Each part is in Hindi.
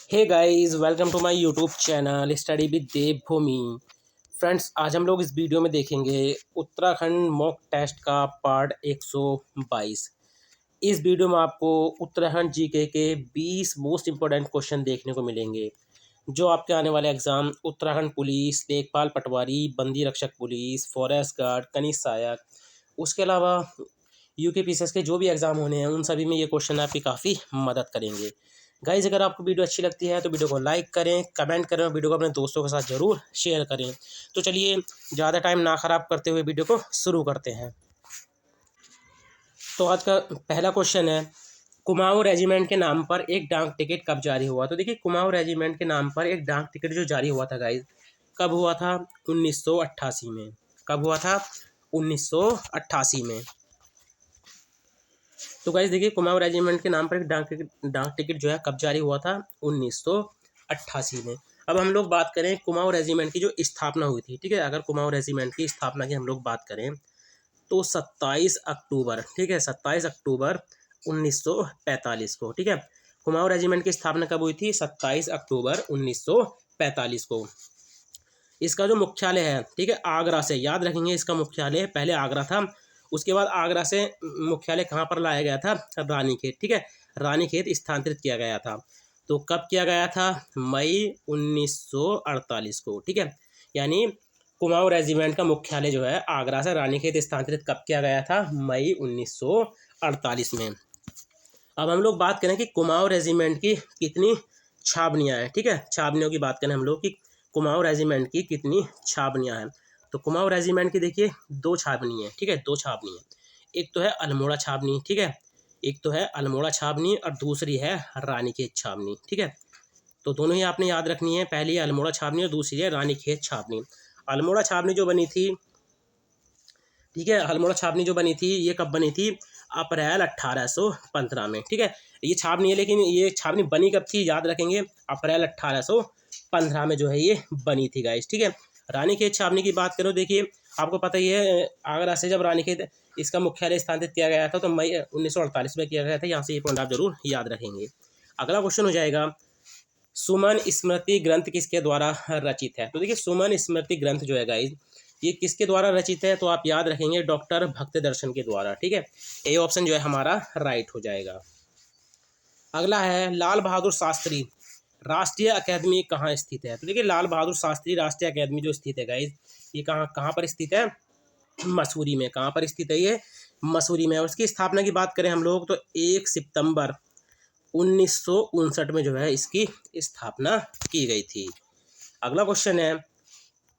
Hey guys, welcome to my YouTube channel study with Devbhoomi. Friends, आज हम लोग इस वीडियो में देखेंगे उत्तराखंड मॉक टेस्ट का पार्ट 122। इस वीडियो में आपको उत्तराखंड जीके के 20 मोस्ट इंपॉर्टेंट क्वेश्चन देखने को मिलेंगे जो आपके आने वाले एग्ज़ाम उत्तराखंड पुलिस, लेखपाल पटवारी, बंदी रक्षक पुलिस, फॉरेस्ट गार्ड, कनिष्ठ सहायक, उसके अलावा यूके पीसीएस के जो भी एग्ज़ाम होने हैं उन सभी में ये क्वेश्चन आपकी काफ़ी मदद करेंगे। गाइज़, अगर आपको वीडियो अच्छी लगती है तो वीडियो को लाइक करें, कमेंट करें और वीडियो को अपने दोस्तों के साथ ज़रूर शेयर करें। तो चलिए, ज़्यादा टाइम ना ख़राब करते हुए वीडियो को शुरू करते हैं। तो आज का पहला क्वेश्चन है, कुमाऊं रेजिमेंट के नाम पर एक डाक टिकट कब जारी हुआ? तो देखिए, कुमाऊं रेजिमेंट के नाम पर एक डाक टिकट जो जारी हुआ था गाइज़, कब हुआ था? 1988 में। कब हुआ था? 1988 में। तो गाइस देखिए, कुमाऊं रेजिमेंट के नाम पर एक डाक टिकट जो है कब जारी हुआ था? 1988 में। अब हम लोग बात करें कुमाऊं रेजिमेंट की जो स्थापना हुई थी, ठीक है। अगर कुमाऊं रेजिमेंट की स्थापना की हम लोग बात करें तो 27 अक्टूबर, ठीक है, 27 अक्टूबर 1945 को, ठीक है। कुमाऊं रेजिमेंट की स्थापना कब हुई थी? 27 अक्टूबर 1945 को। इसका जो मुख्यालय है, ठीक है, आगरा से, याद रखेंगे, इसका मुख्यालय पहले आगरा था, उसके बाद आगरा से मुख्यालय कहाँ पर लाया गया था? रानीखेत, ठीक है, रानीखेत स्थानांतरित किया गया था। तो कब किया गया था? मई 1948 को, ठीक है। यानी कुमाऊं रेजिमेंट का मुख्यालय जो है आगरा से रानीखेत स्थानांतरित कब किया गया था? मई 1948 में। अब हम लोग बात करें कि कुमाऊं रेजिमेंट की कितनी छावनियाँ हैं, ठीक है। छावनियों की बात करें हम लोग कि कुमाऊं रेजिमेंट की कितनी छावनियाँ हैं। तो कुमाऊं रेजिमेंट की देखिए दो छावनी है, ठीक है, दो छावनी है। एक तो है अल्मोड़ा छावनी, ठीक है, एक तो है अल्मोड़ा छावनी और दूसरी है रानीखेत छावनी, ठीक है। तो दोनों ही आपने याद रखनी है, पहली है अल्मोड़ा छावनी और दूसरी है रानीखेत छावनी। अल्मोड़ा छावनी जो बनी थी, ठीक है, अल्मोड़ा छावनी जो बनी थी ये कब बनी थी? अप्रैल 1815 में, ठीक है। ये छावनी है, लेकिन ये छावनी बनी कब थी? याद रखेंगे, अप्रैल 1815 में जो है ये बनी थी गाइस, ठीक है। रानीखेत छावनी की बात करो, देखिए आपको पता ही है, आगरा से जब रानीखेत इसका मुख्यालय स्थानांतरित किया गया था तो मई 1948 में किया गया था। यहाँ से ये पॉइंट आप जरूर याद रखेंगे। अगला क्वेश्चन हो जाएगा, सुमन स्मृति ग्रंथ किसके द्वारा रचित है? तो देखिए, सुमन स्मृति ग्रंथ जो है गाइज, ये किसके द्वारा रचित है? तो आप याद रखेंगे, डॉक्टर भक्तदर्शन के द्वारा, ठीक है। ए ऑप्शन जो है हमारा राइट हो जाएगा। अगला है, लाल बहादुर शास्त्री राष्ट्रीय अकेदमी कहाँ स्थित है? तो देखिए, लाल बहादुर शास्त्री राष्ट्रीय अकेदमी जो स्थित है गाइज, ये कहाँ कहाँ पर स्थित है? मसूरी में। कहाँ पर स्थित है ये? मसूरी में। और उसकी स्थापना की बात करें हम लोग तो 1 सितंबर 1959 में जो है इसकी स्थापना की गई थी। अगला क्वेश्चन है,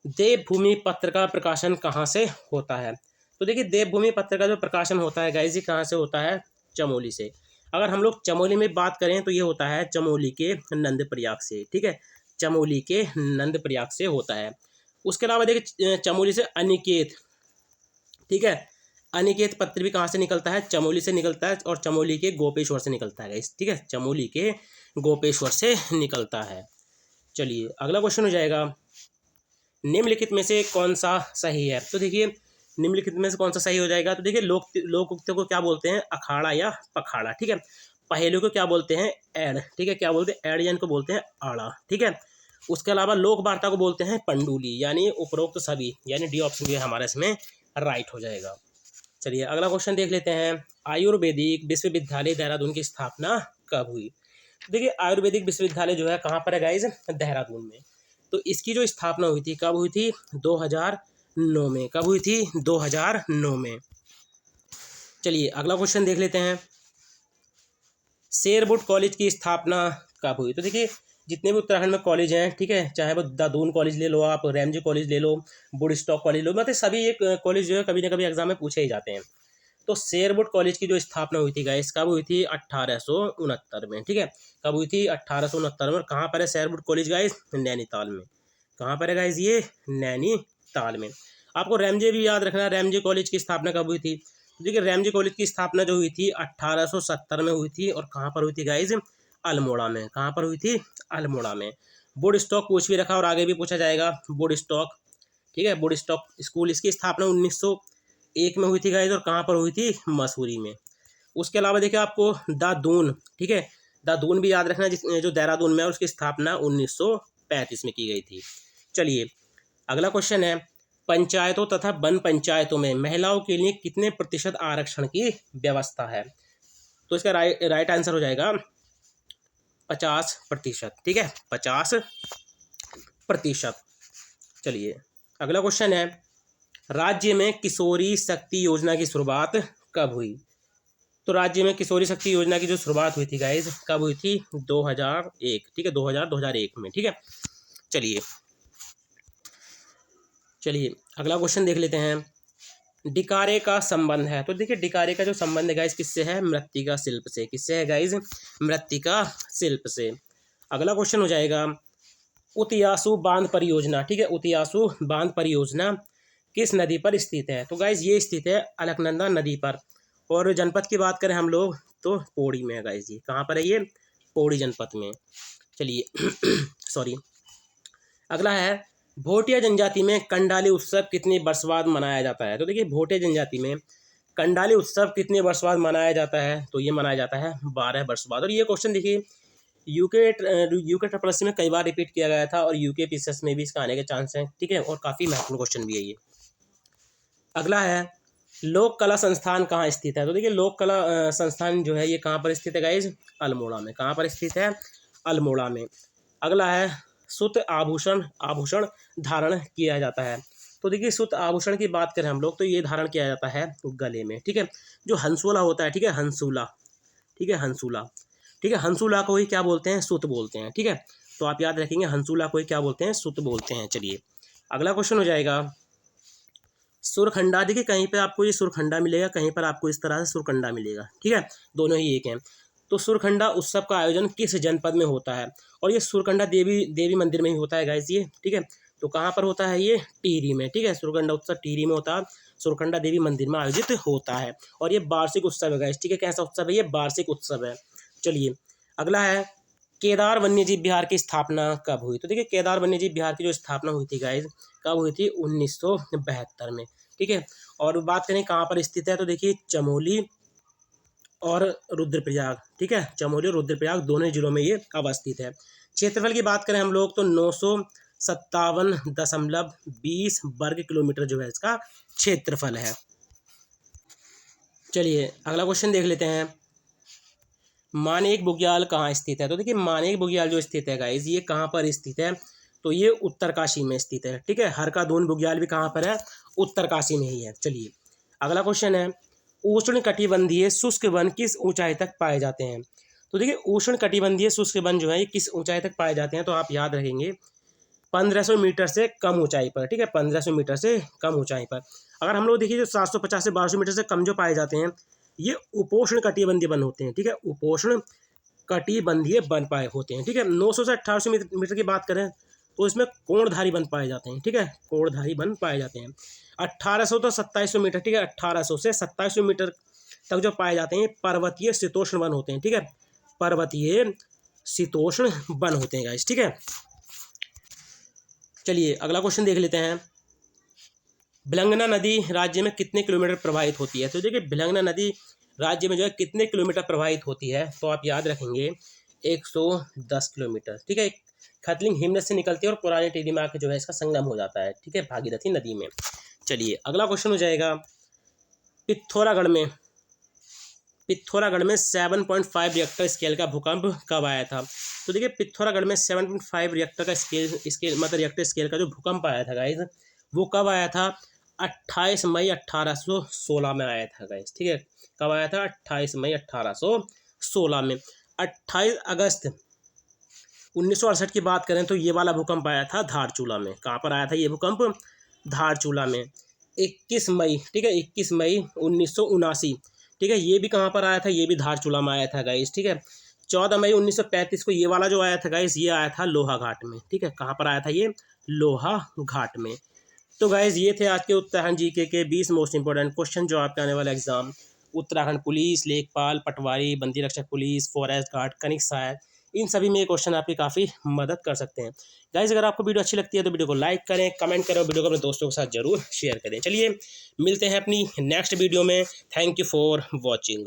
देवभूमि पत्र का प्रकाशन कहाँ से होता है? तो देखिए, देवभूमि पत्र का जो प्रकाशन होता है गाइस, ये कहाँ से होता है? चमोली से। अगर हम लोग चमोली में बात करें तो ये होता है चमोली के नंदप्रयाग से, ठीक है, चमोली के नंदप्रयाग से होता है। उसके अलावा देखिए, चमोली से अनिकेत, ठीक है, अनिकेत पत्र भी कहाँ से निकलता है? चमोली से निकलता है और चमोली के गोपेश्वर से निकलता है गाइस, ठीक है, चमोली के गोपेश्वर से निकलता है। चलिए, अगला क्वेश्चन हो जाएगा, निम्नलिखित में से कौन सा सही है? तो देखिए, निम्नलिखित में से कौन सा सही हो जाएगा? तो देखिए, लोकोक्तियों को क्या बोलते हैं? अखाड़ा या पखाड़ा, ठीक है। पहेलियों को क्या बोलते हैं? एड, ठीक है, क्या बोलते हैं? एड, या इनको बोलते हैं आड़ा, ठीक है। उसके अलावा लोक वार्ता को बोलते हैं पंडुली, यानी उपरोक्त सभी, यानी डी ऑप्शन भी हमारा इसमें राइट हो जाएगा। चलिए, अगला क्वेश्चन देख लेते हैं, आयुर्वेदिक विश्वविद्यालय देहरादून की स्थापना कब हुई? देखिए, आयुर्वेदिक विश्वविद्यालय जो है कहाँ पर है गाइज? देहरादून में। तो इसकी जो स्थापना हुई थी कब हुई थी? 2009 में। कब हुई थी? 2009 में। चलिए, अगला क्वेश्चन देख लेते हैं, शेरवुड कॉलेज की स्थापना कब हुई? तो देखिए, जितने भी उत्तराखंड में कॉलेज हैं, ठीक है, चाहे वो दादून कॉलेज ले लो, आप रैमजी कॉलेज ले लो, वुड स्टॉक कॉलेज ले लो, मतलब सभी ये कॉलेज जो है कभी ना कभी एग्जाम में पूछे ही जाते हैं। तो शेरवुड कॉलेज की जो स्थापना हुई थी गाइस, कब हुई थी? 1869 में, ठीक है। कब हुई थी? 1869 में। कहाँ पर है शेरवुड कॉलेज गाइस? नैनीताल में। कहाँ पर है गाइस? ये नैनीताल में। आपको रैमजे भी याद रखना है, रैमजे कॉलेज की स्थापना कब हुई थी? तो देखिए, रैमजे कॉलेज की स्थापना जो हुई थी 1870 में हुई थी, और कहाँ पर हुई थी गाइस? अल्मोड़ा में। कहाँ पर हुई थी? अल्मोड़ा में। वुड स्टॉक पूछ भी रखा और आगे भी पूछा जाएगा, वुड स्टॉक, ठीक है, वुड स्टॉक स्कूल, इसकी स्थापना 1901 में हुई थी गाइस, और कहाँ पर हुई थी? मसूरी में। उसके अलावा देखिए, आपको दादून, ठीक है, देहरादून भी याद रखना, जो देहरादून में है उसकी स्थापना 1935 में की गई थी। चलिए अगला क्वेश्चन है, पंचायतों तथा वन पंचायतों में महिलाओं के लिए कितने प्रतिशत आरक्षण की व्यवस्था है? तो इसका राइट आंसर हो जाएगा 50%। ठीक है, 50%। चलिए अगला क्वेश्चन है, राज्य में किशोरी शक्ति योजना की शुरुआत कब हुई? तो राज्य में किशोरी शक्ति योजना की जो शुरुआत हुई थी गाइज, कब हुई थी? 2001। ठीक है, 2001 में। ठीक है, चलिए अगला क्वेश्चन देख लेते हैं, डिकारे का संबंध है। तो देखिए डिकारे का जो संबंध है गाइज किससे है? मृत्तिका शिल्प से। किससे है गाइज? मृत्तिका शिल्प से। अगला क्वेश्चन हो जाएगा, उतयासु बांध परियोजना। ठीक है, उतयासु बांध परियोजना किस नदी पर स्थित है? तो गाइज ये स्थित है अलकनंदा नदी पर। और जनपद की बात करें हम लोग तो पौड़ी में है गाइज। ये कहाँ पर है? ये पौड़ी जनपद में। चलिए सॉरी। अगला है, भोटिया जनजाति में कंडाली उत्सव कितने वर्ष बाद मनाया जाता है? तो देखिए भोटिया जनजाति में कंडाली उत्सव कितने वर्ष बाद मनाया जाता है? तो ये मनाया जाता है 12 वर्ष बाद। और ये क्वेश्चन देखिए यूके ट्रिपल में कई बार रिपीट किया गया था और यूके पीसीएस में भी इसका आने के चांस हैं। ठीक है, और काफ़ी महत्वपूर्ण क्वेश्चन भी है ये। अगला है, लोक कला संस्थान कहाँ स्थित है? तो देखिए लोक कला संस्थान जो है ये कहाँ पर स्थित है गाइज? अल्मोड़ा में। कहाँ पर स्थित है? अल्मोड़ा में। अगला है, सुत आभूषण धारण किया जाता है। तो देखिए सुत आभूषण की बात करें हम लोग तो ये धारण किया जाता है गले में। ठीक है, जो हंसुला होता है, ठीक है, हंसुला। ठीक है, हंसुला। ठीक है, हंसुला को ही क्या बोलते हैं? सुत बोलते हैं। ठीक है, तो आप याद रखेंगे हंसुला को ही क्या बोलते हैं? सुत बोलते हैं। चलिए अगला क्वेश्चन हो जाएगा, सुरखंडा। देखिए कहीं पे आपको ये सुरखंडा मिलेगा, कहीं पर आपको इस तरह से सुरखंडा मिलेगा। ठीक है, दोनों ही एक हैं। तो सुरखंडा उत्सव का आयोजन किस जनपद में होता है? और ये सुरखंडा देवी मंदिर में ही होता है गाइस ये। ठीक है, तो कहाँ पर होता है? ये टिहरी में। ठीक है, सुरखंडा उत्सव टिहरी में होता है, सुरखंडा देवी मंदिर में आयोजित होता है। और ये वार्षिक उत्सव है गाइस। ठीक है, कैसा उत्सव है? ये वार्षिक उत्सव है। चलिए अगला है, केदार वन्यजीव विहार की स्थापना कब हुई? तो देखिए केदार वन्यजीव विहार की जो स्थापना हुई थी गाइस, कब हुई थी? 1972 में। ठीक है, और बात करें कहाँ पर स्थित है तो देखिए चमोली और रुद्रप्रयाग। ठीक है, चमोली और रुद्रप्रयाग दोनों जिलों में ये अवस्थित है। क्षेत्रफल की बात करें हम लोग तो 957.20 वर्ग किलोमीटर जो है इसका क्षेत्रफल है। चलिए अगला क्वेश्चन देख लेते हैं, मानेक बुग्याल कहाँ स्थित है? तो देखिए मानेक बुग्याल जो स्थित है गाइज ये कहाँ पर स्थित है? तो ये उत्तरकाशी में स्थित है। ठीक है, हरकादून बुग्याल भी कहाँ पर है? उत्तरकाशी में ही है। चलिए अगला क्वेश्चन है, उष्ण कटिबंधीय शुष्क वन किस ऊंचाई तक पाए जाते हैं? तो देखिए उष्ण कटिबंधीय शुष्क वन जो है ये किस ऊंचाई तक पाए जाते हैं? तो आप याद रखेंगे 1500 मीटर से कम ऊंचाई पर। ठीक है, 1500 मीटर से कम ऊंचाई पर। अगर हम लोग देखिए जो 750 से 1200 मीटर से कम जो पाए जाते हैं ये उपोष्ण कटिबंधीय वन होते हैं। ठीक है, उपोष्ण कटिबंधीय वन पाए होते हैं। ठीक है, 900 से 1800 मीटर की बात करें तो इसमें कोणधारी वन पाए जाते हैं। ठीक है, कोणधारी वन पाए जाते हैं। 1800 तो 2700 मीटर। ठीक है, 1800 से 2700 मीटर तक जो पाए जाते हैं पर्वतीय शीतोष्ण वन होते हैं। ठीक है, पर्वतीय शीतोष्ण वन होते हैं गाइस। ठीक है, चलिए अगला क्वेश्चन देख लेते हैं, भिलंगना नदी राज्य में कितने किलोमीटर प्रवाहित होती है? तो देखिए भिलंगना नदी राज्य में जो है कितने किलोमीटर प्रवाहित होती है? तो आप याद रखेंगे 110 किलोमीटर। ठीक है, खतलिंग हिमनद से निकलती है और पुराने टेढ़ी मार्ग जो है इसका संगम हो जाता है। ठीक है, भागीरथी नदी में। चलिए अगला क्वेश्चन हो जाएगा, पिथौरागढ़ में 7.5 रिएक्टर स्केल का भूकंप कब आया था? तो देखिए पिथौरागढ़ में 7.5 रिएक्टर का स्केल मतलब रिएक्टर स्केल का जो भूकंप आया था गाइज वो कब आया था? 28 मई 1816 में आया था गाइज। ठीक है, कब आया था? 28 मई 1816 में। 28 अगस्त 1968 की बात करें तो ये वाला भूकंप आया था धारचूला में। कहाँ पर आया था ये भूकंप? धारचूला में। 21 मई, ठीक है, 21 मई 1979। ठीक है, ये भी कहाँ पर आया था? ये भी धारचूला में आया था गाइस। ठीक है, 14 मई 1935 को ये वाला जो आया था गाइस ये आया था लोहा घाट में। ठीक है, कहाँ पर आया था ये? लोहा घाट में। तो गाइस ये थे आज के उत्तराखंड जीके के 20 मोस्ट इंपॉर्टेंट क्वेश्चन जो आपके आने वाला एग्जाम उत्तराखंड पुलिस, लेखपाल, पटवारी, बंदी रक्षक पुलिस, फॉरेस्ट गार्ड, कनिक सहायक, इन सभी में ये क्वेश्चन आपकी काफ़ी मदद कर सकते हैं। गाइस अगर आपको वीडियो अच्छी लगती है तो वीडियो को लाइक करें, कमेंट करें और वीडियो को अपने दोस्तों के साथ जरूर शेयर करें। चलिए मिलते हैं अपनी नेक्स्ट वीडियो में। Thank you for watching.